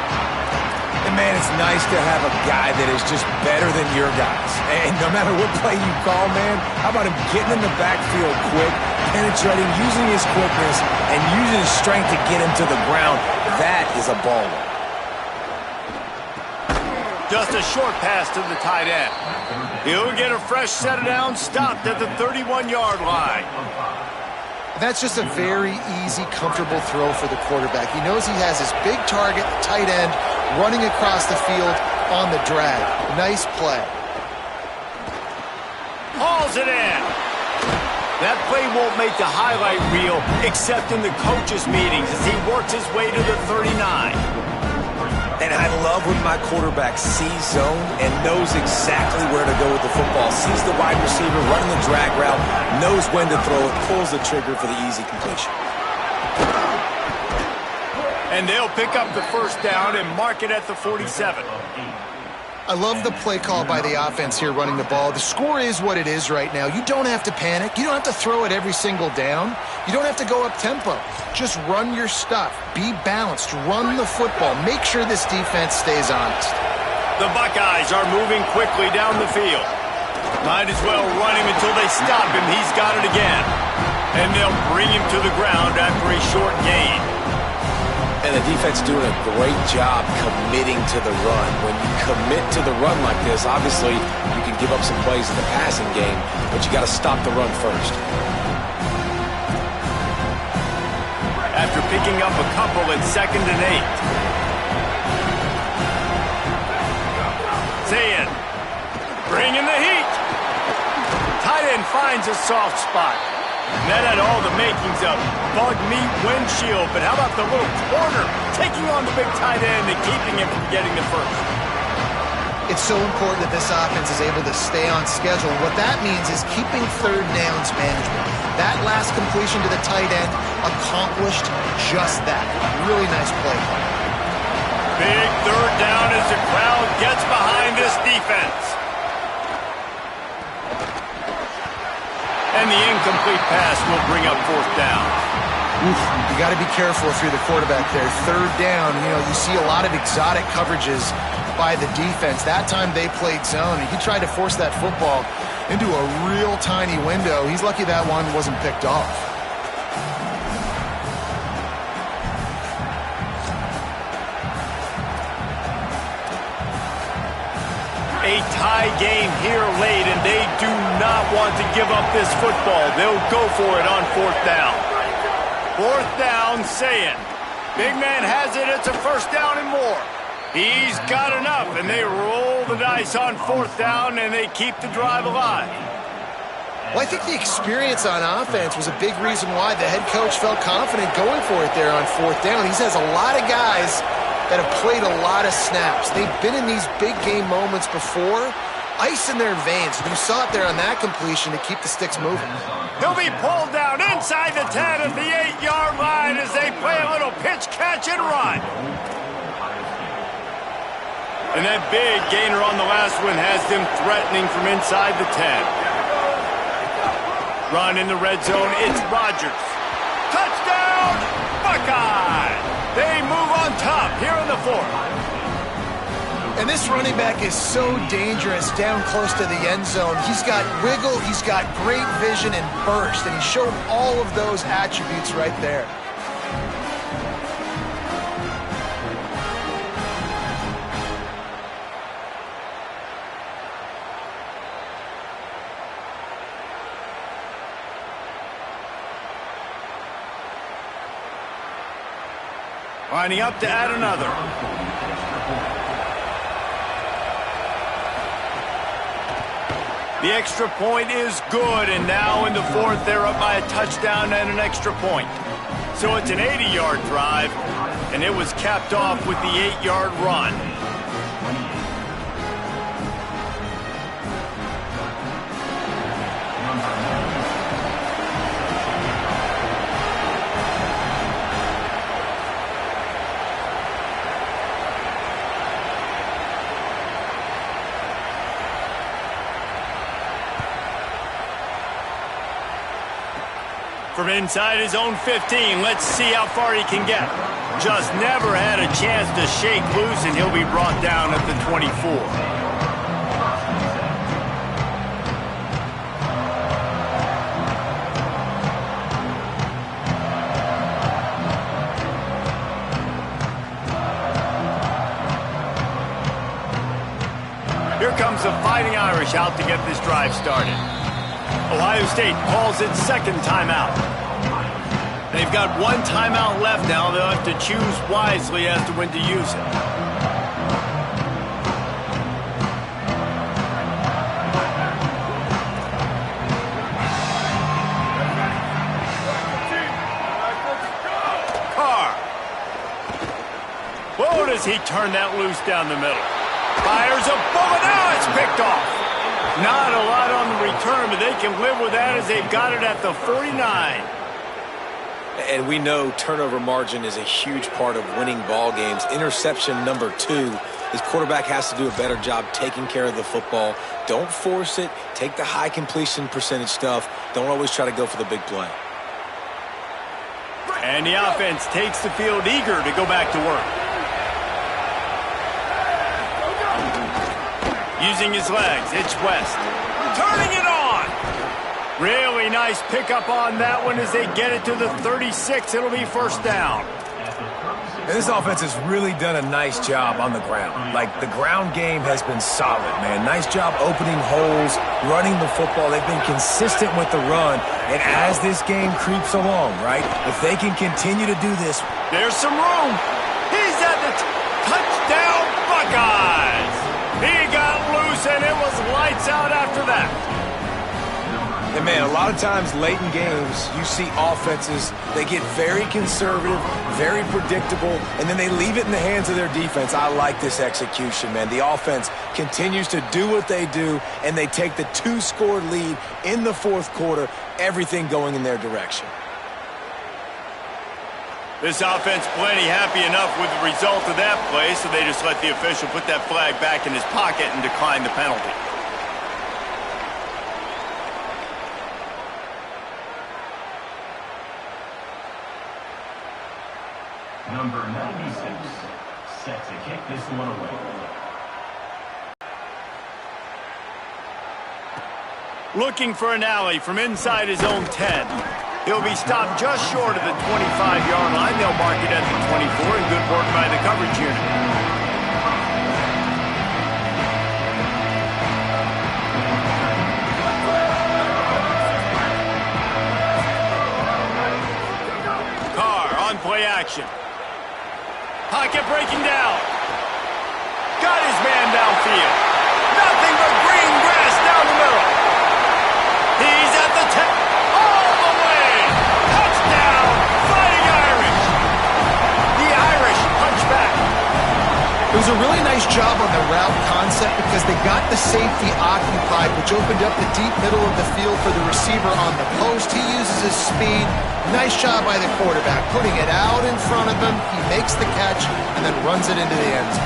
And man, it's nice to have a guy that is just better than your guys. And no matter what play you call, man, how about him getting in the backfield quick, penetrating, using his quickness, and using his strength to get him to the ground? That is a baller. Just a short pass to the tight end. He'll get a fresh set down, stopped at the 31-yard line. That's just a very easy, comfortable throw for the quarterback. He knows he has his big target, the tight end, running across the field on the drag. Nice play. Hauls it in. That play won't make the highlight reel except in the coaches' meetings as he works his way to the 39. And I love when my quarterback sees zone and knows exactly where to go with the football. Sees the wide receiver running the drag route, knows when to throw it, pulls the trigger for the easy completion. And they'll pick up the first down and mark it at the 47. I love the play call by the offense here running the ball. The score is what it is right now. You don't have to panic. You don't have to throw it every single down. You don't have to go up tempo. Just run your stuff. Be balanced. Run the football. Make sure this defense stays honest. The Buckeyes are moving quickly down the field. Might as well run him until they stop him. He's got it again. And they'll bring him to the ground after a short gain. And the defense doing a great job committing to the run. When you commit to the run like this, obviously you can give up some plays in the passing game, but you got to stop the run first. After picking up a couple at 2nd and 8. Zayn, bringing the heat. Tight end finds a soft spot. And that had all the makings of bug meat windshield, but how about the little corner taking on the big tight end and keeping him from getting the first? It's so important that this offense is able to stay on schedule. What that means is keeping third downs manageable. That last completion to the tight end accomplished just that. Really nice play. Big third down as the crowd gets behind this defense. And the incomplete pass will bring up 4th down. You got to be careful if you're the quarterback there. Third down, you see a lot of exotic coverages by the defense. That time they played zone, and he tried to force that football into a real tiny window. He's lucky that one wasn't picked off. A tie game here late, and they do not want to give up this football. They'll go for it on 4th down. 4th down, Zayn. Big man has it. It's a 1st down and more. He's got enough, and they roll the dice on 4th down, and they keep the drive alive. Well, I think the experience on offense was a big reason why the head coach felt confident going for it there on 4th down. He has a lot of guys that have played a lot of snaps. They've been in these big game moments before. Ice in their veins. You saw it there on that completion to keep the sticks moving. He'll be pulled down inside the 10 at the 8-yard line as they play a little pitch, catch, and run. And that big gainer on the last one has them threatening from inside the 10. Run in the red zone. It's Rodgers. Touchdown, Buckeye! They move on top here in the 4th. And this running back is so dangerous down close to the end zone. He's got wiggle, he's got great vision and burst, and he showed all of those attributes right there. Lining up to add another. The extra point is good, and now in the 4th, they're up by a touchdown and an extra point. So it's an 80-yard drive, and it was capped off with the 8-yard run. From inside his own 15, let's see how far he can get. Just never had a chance to shake loose, and he'll be brought down at the 24. Here comes the Fighting Irish out to get this drive started. Ohio State calls its 2nd timeout. They've got 1 timeout left now. They'll have to choose wisely as to when to use it. Carr. Whoa, does he turn that loose down the middle. Fires a bullet. Now it's picked off. Not a lot on the return, but they can live with that as they've got it at the 49. And we know turnover margin is a huge part of winning ball games. Interception number 2. His quarterback has to do a better job taking care of the football. Don't force it. Take the high completion percentage stuff. Don't always try to go for the big play. And the offense takes the field eager to go back to work. Using his legs, it's West. turning it on. Really nice pickup on that one as they get it to the 36. It'll be first down. And this offense has really done a nice job on the ground. Like, the ground game has been solid, man. Nice job opening holes, running the football. They've been consistent with the run. And as this game creeps along, right, if they can continue to do this. There's some room. He's at the touchdown Buckeyes. He got loose, and it was lights out after that. And, man, a lot of times late in games, you see offenses, they get very conservative, very predictable, and then they leave it in the hands of their defense. I like this execution, man. The offense continues to do what they do, and they take the 2-score lead in the fourth quarter, everything going in their direction. This offense plenty happy enough with the result of that play, so they just let the official put that flag back in his pocket and decline the penalty. Number 96, set to kick this one away. Looking for an alley from inside his own 10. He'll be stopped just short of the 25-yard line. They'll mark it at the 24, and good work by the coverage unit. Carr on play action. Pocket breaking down. Got his man downfield. Nothing but green grass down the middle. He's at the 10. All the way. Touchdown. Fighting Irish. The Irish punch back. It was a really nice job on the route concept because they got the safety occupied, which opened up the deep middle of the field for the receiver on the post. He uses his speed. Nice job by the quarterback, putting it out in front of him. He makes the catch and then runs it into the end zone.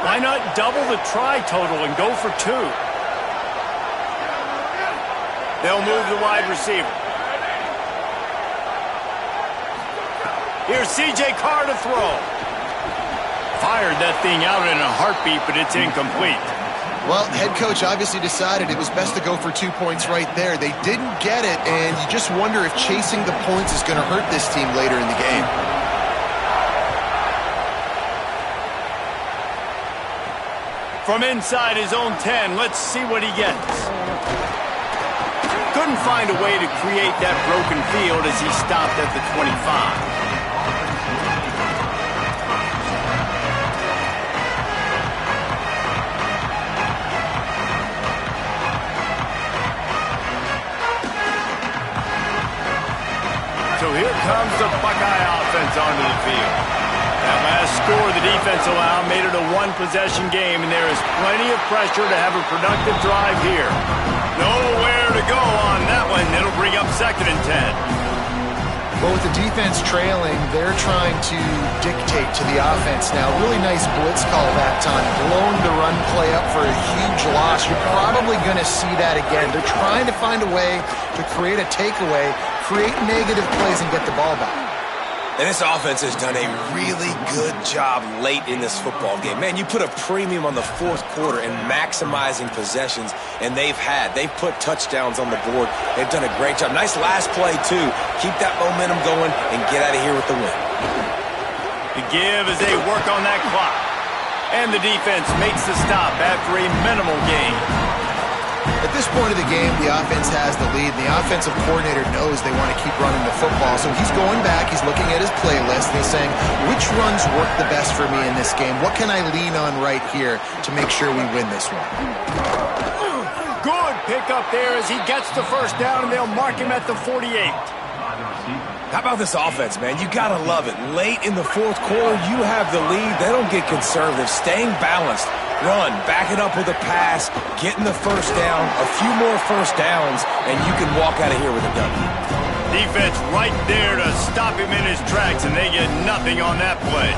Why not double the try total and go for 2? They'll move the wide receiver. Here's C.J. Carr to throw. Fired that thing out in a heartbeat, but it's incomplete. Well, head coach obviously decided it was best to go for 2 points right there. They didn't get it, and you just wonder if chasing the points is going to hurt this team later in the game. From inside his own 10, let's see what he gets. Couldn't find a way to create that broken field as he stopped at the 25. So here comes the Buckeye offense onto the field. That last score the defense allowed made it a one-possession game, and there is plenty of pressure to have a productive drive here. Nowhere to go on that one. It'll bring up 2nd and 10. Well, with the defense trailing, they're trying to dictate to the offense now. Really nice blitz call that time. Blowing the run play up for a huge loss. You're probably going to see that again. They're trying to find a way to create a takeaway, create negative plays, and get the ball back. And this offense has done a really good job late in this football game. Man, you put a premium on the fourth quarter and maximizing possessions, and they've put touchdowns on the board. They've done a great job. Nice last play, too. Keep that momentum going and get out of here with the win. The give as they work on that clock. And the defense makes the stop after a minimal gain. At this point of the game, the offense has the lead. The offensive coordinator knows they want to keep running the football. So he's going back, he's looking at his playlist, and he's saying, which runs work the best for me in this game? What can I lean on right here to make sure we win this one? Good pickup there as he gets the first down, and they'll mark him at the 48. How about this offense, man? You got to love it. Late in the fourth quarter, you have the lead. They don't get conservative. Staying balanced. Run, back it up with a pass, getting the first down, a few more first downs, and you can walk out of here with a W. Defense right there to stop him in his tracks, and they get nothing on that play.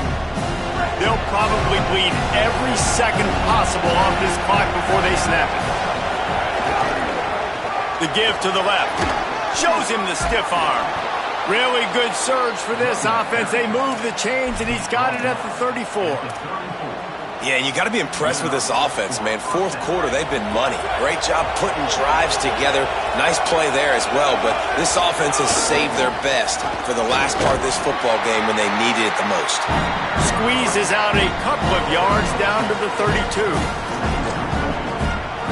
They'll probably bleed every second possible off this clock before they snap it. The give to the left. Shows him the stiff arm. Really good surge for this offense. They move the chains, and he's got it at the 34. Yeah, you got to be impressed with this offense, man. Fourth quarter, they've been money. Great job putting drives together. Nice play there as well, but this offense has saved their best for the last part of this football game when they needed it the most. Squeezes out a couple of yards down to the 32.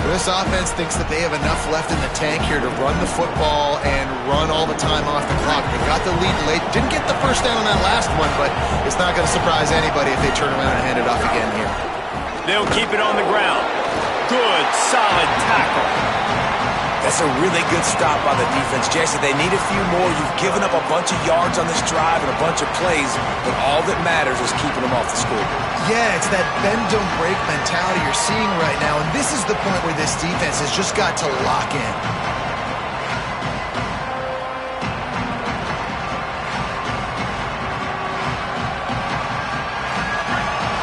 This offense thinks that they have enough left in the tank here to run the football and run all the time off the clock. They got the lead late. Didn't get the first down on that last one, but it's not going to surprise anybody if they turn around and hand it off again here. They'll keep it on the ground. Good, solid tackle. That's a really good stop by the defense. Jason, they need a few more. You've given up a bunch of yards on this drive and a bunch of plays, but all that matters is keeping them off the scoreboard. Yeah, it's that bend, don't break mentality you're seeing right now, and this is the point where this defense has just got to lock in.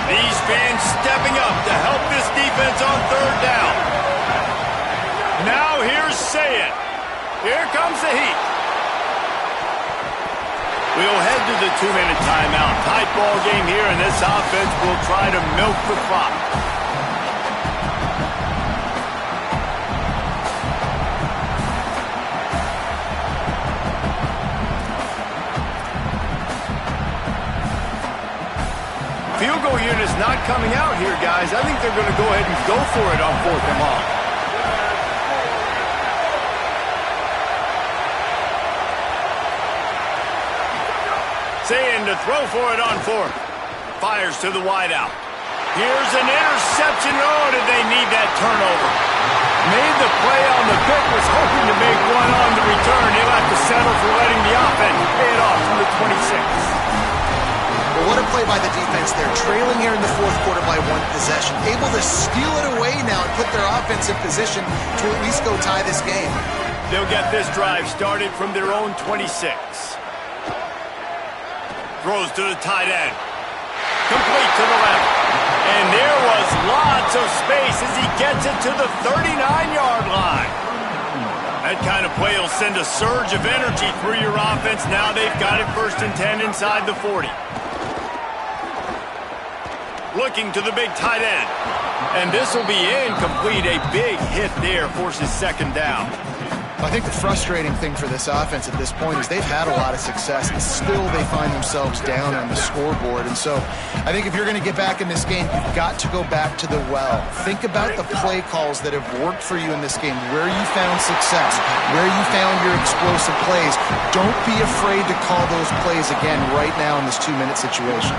These fans stepping up to help this defense on third down. Now here's Sayet. Here comes the heat. We'll head to the 2-minute timeout. Tight ball game here, and this offense will try to milk the clock. Field goal unit's not coming out here, guys. I think they're going to go ahead and go for it on 4th and long. Saying to throw for it on 4th. Fires to the wideout. Here's an interception. Oh, did they need that turnover? Made the play on the pick, was hoping to make one on the return. He'll have to settle for letting the offense pay it off from the 26. Well, what a play by the defense. They're trailing here in the 4th quarter by 1 possession. Able to steal it away now and put their offense in position to at least go tie this game. They'll get this drive started from their own 26. Throws to the tight end. Complete to the left. And there was lots of space as he gets it to the 39-yard line. That kind of play will send a surge of energy through your offense. Now they've got it 1st and 10 inside the 40. Looking to the big tight end. And this will be incomplete. A big hit there forces 2nd down. I think the frustrating thing for this offense at this point is they've had a lot of success, and still they find themselves down on the scoreboard. And so I think if you're going to get back in this game, you've got to go back to the well. Think about the play calls that have worked for you in this game, where you found success, where you found your explosive plays. Don't be afraid to call those plays again right now in this 2-minute situation.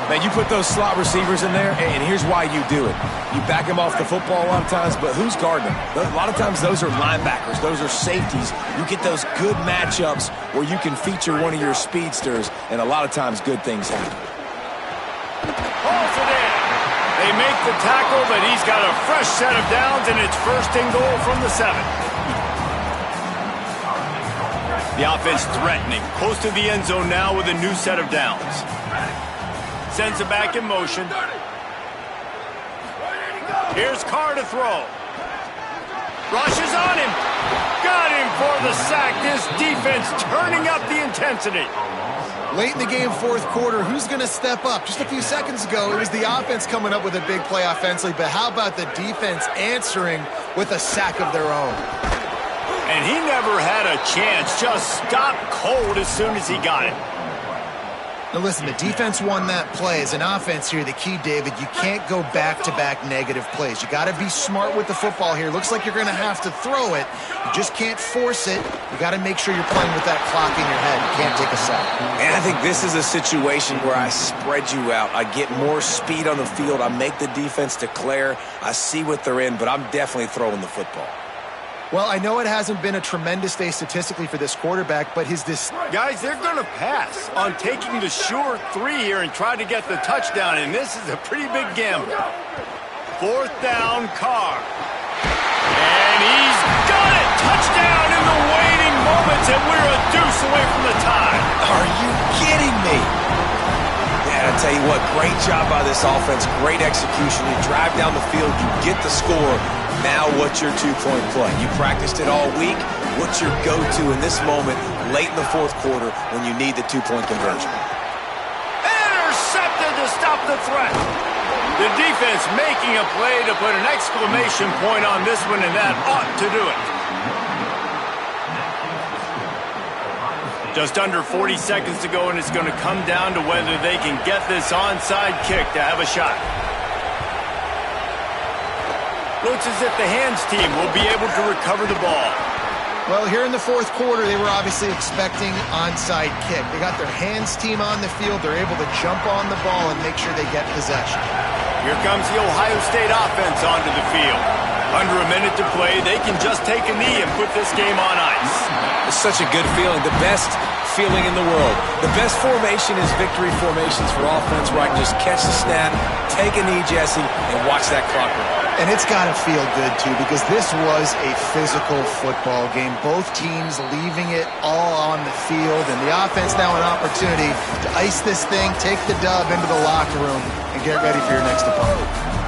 Man, you put those slot receivers in there, and here's why you do it. You back them off the football a lot of times, but who's guarding them? A lot of times those are linebackers. Those are safeties. You get those good matchups where you can feature one of your speedsters, and a lot of times good things happen. Pulls it in. They make the tackle, but he's got a fresh set of downs, and it's 1st and goal from the 7. The offense threatening. Close to the end zone now with a new set of downs. Sends it back in motion. Here's Carr to throw. Rushes on him. Got him for the sack. This defense turning up the intensity. Late in the game, 4th quarter, who's going to step up? Just a few seconds ago, it was the offense coming up with a big play offensively, but how about the defense answering with a sack of their own? And he never had a chance. Just stopped cold as soon as he got it. Now listen, the defense won that play. As an offense here, the key, David, you can't go back-to-back negative plays. You got to be smart with the football here. Looks like you're going to have to throw it. You just can't force it. You got to make sure you're playing with that clock in your head. You can't take a sack. And I think this is a situation where I spread you out. I get more speed on the field. I make the defense declare. I see what they're in, but I'm definitely throwing the football. Well, I know it hasn't been a tremendous day statistically for this quarterback, but Guys, they're going to pass on taking the sure 3 here and try to get the touchdown, and this is a pretty big gamble. 4th down, Carr. And he's got it! Touchdown in the waiting moments, and we're a deuce away from the tie. Are you kidding me? Yeah, I tell you what, great job by this offense, great execution. You drive down the field, you get the score. Now what's your 2-point play? You practiced it all week. What's your go-to in this moment late in the 4th quarter when you need the 2-point conversion? Intercepted to stop the threat. The defense making a play to put an exclamation point on this one, and that ought to do it. Just under 40 seconds to go, and it's going to come down to whether they can get this onside kick to have a shot. Looks as if the hands team will be able to recover the ball. Well, here in the fourth quarter, they were obviously expecting onside kick. They got their hands team on the field. They're able to jump on the ball and make sure they get possession. Here comes the Ohio State offense onto the field. Under a minute to play, they can just take a knee and put this game on ice. It's such a good feeling. The best feeling in the world. The best formation is victory formations for offense, where I can just catch the snap, take a knee, Jesse, and watch that clock run. And it's got to feel good, too, because this was a physical football game. Both teams leaving it all on the field, and the offense now an opportunity to ice this thing, take the dub into the locker room, and get ready for your next opponent.